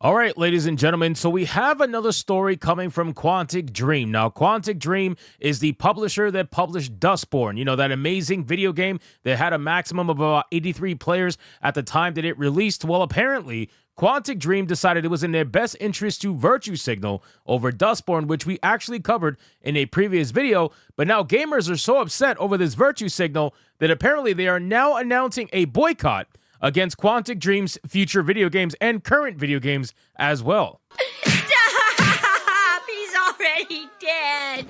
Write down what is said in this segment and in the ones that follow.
All right, ladies and gentlemen, so we have another story coming from Quantic Dream. Now, Quantic Dream is the publisher that published Dustborn, that amazing video game that had a maximum of about 83 players at the time that it released. Well, apparently, Quantic Dream decided it was in their best interest to virtue signal over Dustborn, which we actually covered in a previous video. But now gamers are so upset over this virtue signal that apparently they are now announcing a boycott against Quantic Dream's future video games and current video games as well. Stop! He's already dead!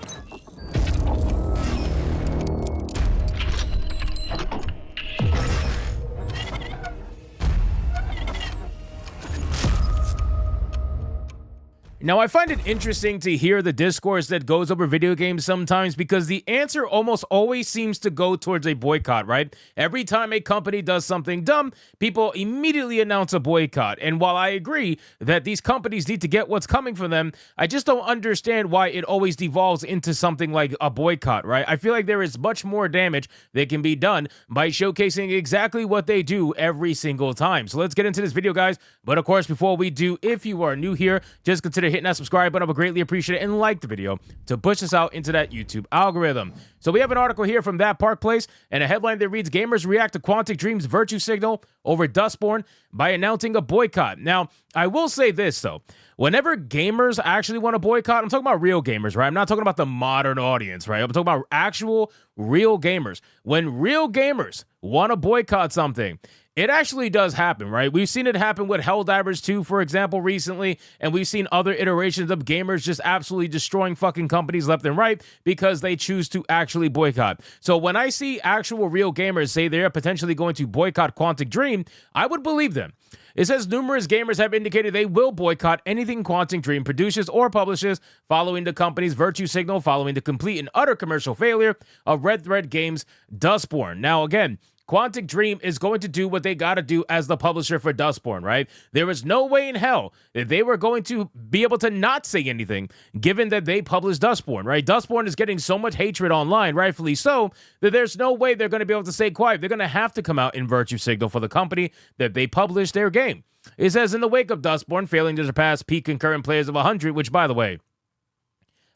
Now, I find it interesting to hear the discourse that goes over video games sometimes because the answer almost always seems to go towards a boycott, right? Every time a company does something dumb, people immediately announce a boycott. And while I agree that these companies need to get what's coming for them, I just don't understand why it always devolves into something like a boycott, right? I feel like there is much more damage that can be done by showcasing exactly what they do every single time. So let's get into this video, guys. But of course, before we do, if you are new here, just consider hitting that subscribe button. I would greatly appreciate it, and like the video to push us out into that YouTube algorithm. So we have an article here from That Park Place and a headline that reads, "Gamers react to Quantic Dream's virtue signal over Dustborn by announcing a boycott." Now, I will say this though. Whenever gamers actually want to boycott, I'm talking about real gamers, right? I'm not talking about the modern audience, right? I'm talking about actual real gamers. When real gamers want to boycott something, it actually does happen, right? We've seen it happen with Helldivers 2, for example, recently, and we've seen other iterations of gamers just absolutely destroying fucking companies left and right because they choose to actually boycott. So when I see actual real gamers say they're potentially going to boycott Quantic Dream, I would believe them. It says numerous gamers have indicated they will boycott anything Quantic Dream produces or publishes following the company's virtue signal following the complete and utter commercial failure of Red Thread Games' Dustborn. Now, again, Quantic Dream is going to do what they got to do as the publisher for Dustborn, right? There was no way in hell that they were going to be able to not say anything, given that they published Dustborn, right? Dustborn is getting so much hatred online, rightfully so, that there's no way they're going to be able to stay quiet. They're going to have to come out in virtue signal for the company that they published their game. It says, in the wake of Dustborn failing to surpass peak concurrent players of 100, which, by the way,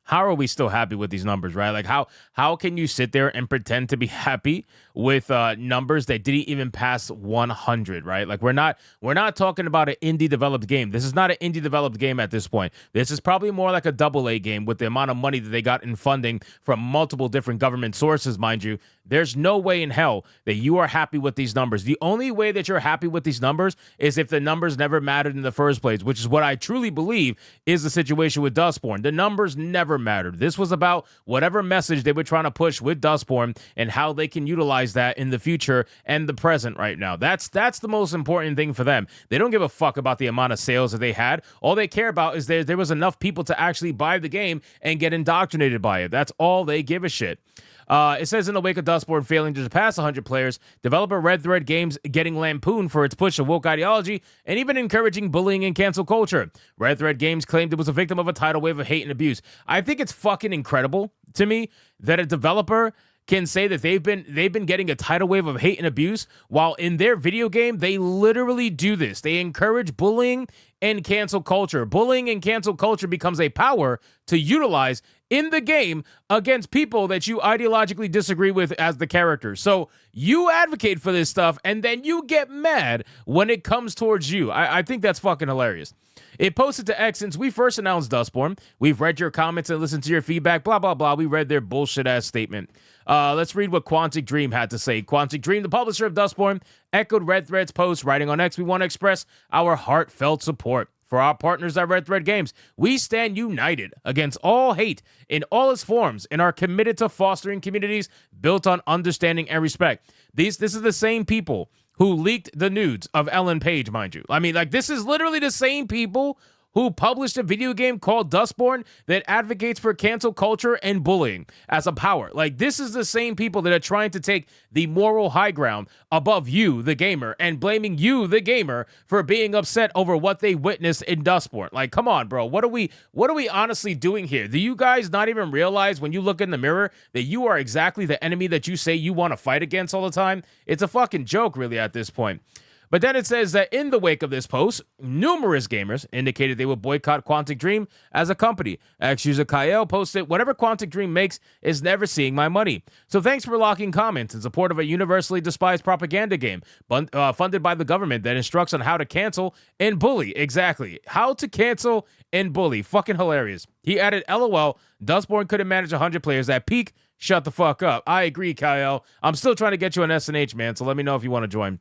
how are we still happy with these numbers, right? Like, how can you sit there and pretend to be happy with numbers that didn't even pass 100, right? Like, we're not talking about an indie developed game. This is not an indie developed game at this point. This is probably more like a AA game with the amount of money that they got in funding from multiple different government sources, mind you. There's no way in hell that you are happy with these numbers. The only way that you're happy with these numbers is if the numbers never mattered in the first place, which is what I truly believe is the situation with Dustborn. The numbers never mattered. This was about whatever message they were trying to push with Dustborn and how they can utilize that in the future and the present right now. That's the most important thing for them. They don't give a fuck about the amount of sales that they had. All they care about is there was enough people to actually buy the game and get indoctrinated by it. That's all they give a shit. It says, in the wake of Dustborn failing to surpass 100 players, developer Red Thread Games getting lampooned for its push of woke ideology and even encouraging bullying and cancel culture. Red Thread Games claimed it was a victim of a tidal wave of hate and abuse. I think it's fucking incredible to me that a developer can say that they've been getting a tidal wave of hate and abuse while in their video game they literally do this. They encourage bullying and cancel culture. Bullying and cancel culture becomes a power to utilize in the game against people that you ideologically disagree with as the characters. So you advocate for this stuff and then you get mad when it comes towards you. I think that's fucking hilarious. It posted to X, "Since we first announced Dustborn, we've read your comments and listened to your feedback, blah, blah, blah. We read their bullshit-ass statement." Let's read what Quantic Dream had to say. Quantic Dream, the publisher of Dustborn, echoed Red Thread's post, writing on X, "We want to express our heartfelt support for our partners at Red Thread Games. We stand united against all hate in all its forms and are committed to fostering communities built on understanding and respect." This is the same people who leaked the nudes of Ellen Page, mind you. I mean, like, this is literally the same people who published a video game called Dustborn that advocates for cancel culture and bullying as a power. Like, this is the same people that are trying to take the moral high ground above you, the gamer, and blaming you, the gamer, for being upset over what they witnessed in Dustborn. Like, come on, bro. What are we honestly doing here? Do you guys not even realize when you look in the mirror that you are exactly the enemy that you say you want to fight against all the time? It's a fucking joke, really, at this point. But then it says that in the wake of this post, numerous gamers indicated they would boycott Quantic Dream as a company. Ex-user Kyle posted, "Whatever Quantic Dream makes is never seeing my money. So thanks for locking comments in support of a universally despised propaganda game funded by the government that instructs on how to cancel and bully." Exactly. How to cancel and bully. Fucking hilarious. He added, "LOL, Dustborn couldn't manage 100 players at peak. Shut the fuck up." I agree, Kyle. I'm still trying to get you an SNH, man, so let me know if you want to join.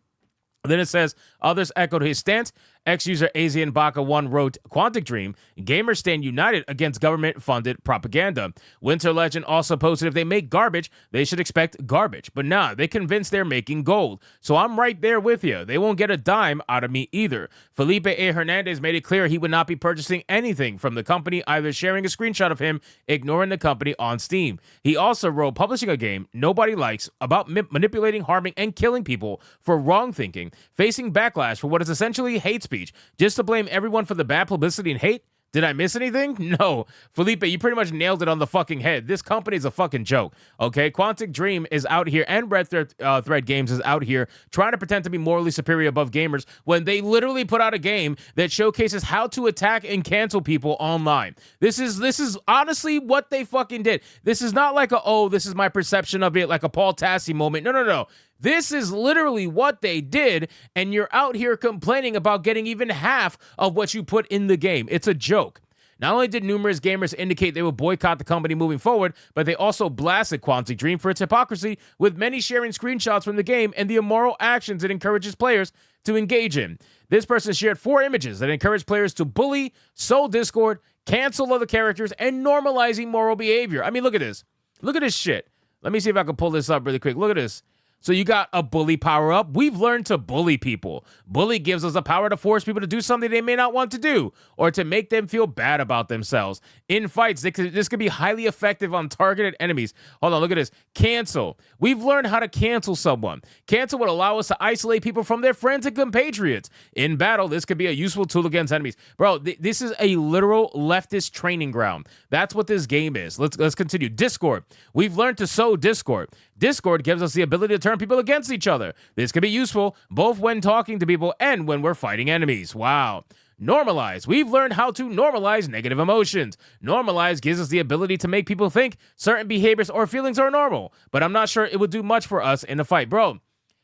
Then it says, others echoed his stance. Ex-user Asian Baka1 wrote, "Quantic Dream, gamers stand united against government-funded propaganda." Winter Legend also posted, "If they make garbage, they should expect garbage. But nah, they convinced they're making gold. So I'm right there with you. They won't get a dime out of me either." Felipe A. Hernandez made it clear he would not be purchasing anything from the company, either sharing a screenshot of him ignoring the company on Steam. He also wrote, "Publishing a game nobody likes, about manipulating, harming, and killing people for wrong thinking, facing backlash for what is essentially hate speech, just to blame everyone for the bad publicity and hate? Did I miss anything? No. Felipe, you pretty much nailed it on the fucking head. This company is a fucking joke, okay? Quantic Dream is out here, and Red Thread Games is out here trying to pretend to be morally superior above gamers when they literally put out a game that showcases how to attack and cancel people online. This is honestly what they fucking did. This is not like this is my perception of it, like a Paul Tassi moment. No. This is literally what they did, and you're out here complaining about getting even half of what you put in the game. It's a joke. Not only did numerous gamers indicate they would boycott the company moving forward, but they also blasted Quantic Dream for its hypocrisy, with many sharing screenshots from the game and the immoral actions it encourages players to engage in. This person shared 4 images that encourage players to bully, sow Discord, cancel other characters, and normalize immoral behavior. I mean, look at this. Look at this shit. Let me see if I can pull this up really quick. Look at this. So you got a bully power-up. We've learned to bully people. Bully gives us the power to force people to do something they may not want to do, or to make them feel bad about themselves. In fights, this could be highly effective on targeted enemies. Hold on, look at this. Cancel. We've learned how to cancel someone. Cancel would allow us to isolate people from their friends and compatriots. In battle, this could be a useful tool against enemies. Bro, this is a literal leftist training ground. That's what this game is. Let's continue. Discord. We've learned to sow Discord. Discord gives us the ability to turn people against each other. This can be useful both when talking to people and when we're fighting enemies. Wow. Normalize. We've learned how to normalize negative emotions. Normalize gives us the ability to make people think certain behaviors or feelings are normal, but I'm not sure it would do much for us in a fight. Bro,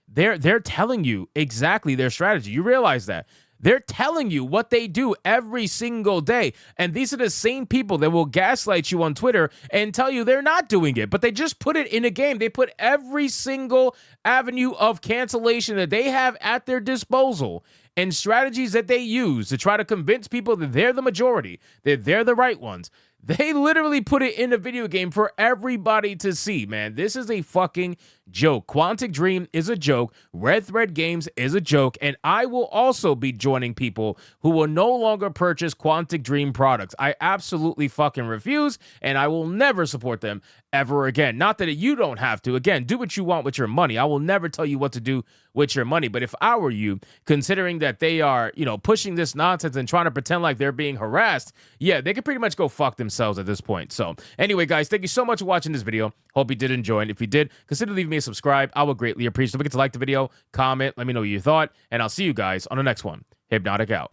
they're telling you exactly their strategy. You realize that. They're telling you what they do every single day. And these are the same people that will gaslight you on Twitter and tell you they're not doing it, but they just put it in a game. They put every single avenue of cancellation that they have at their disposal and strategies that they use to try to convince people that they're the majority, that they're the right ones. They literally put it in a video game for everybody to see, man. This is a fucking joke. Quantic Dream is a joke. Red Thread Games is a joke. And I will also be joining people who will no longer purchase Quantic Dream products. I absolutely fucking refuse, and I will never support them ever again. Not that you don't have to. Again, do what you want with your money. I will never tell you what to do with your money. But if I were you, considering that they are, pushing this nonsense and trying to pretend like they're being harassed, yeah, they could pretty much go fuck themselves at this point. So anyway, guys, thank you so much for watching this video. Hope you did enjoy it. If you did, consider leaving me a subscribe. I would greatly appreciate it. Don't forget to like the video, comment, let me know what you thought, and I'll see you guys on the next one. Hypnotic out.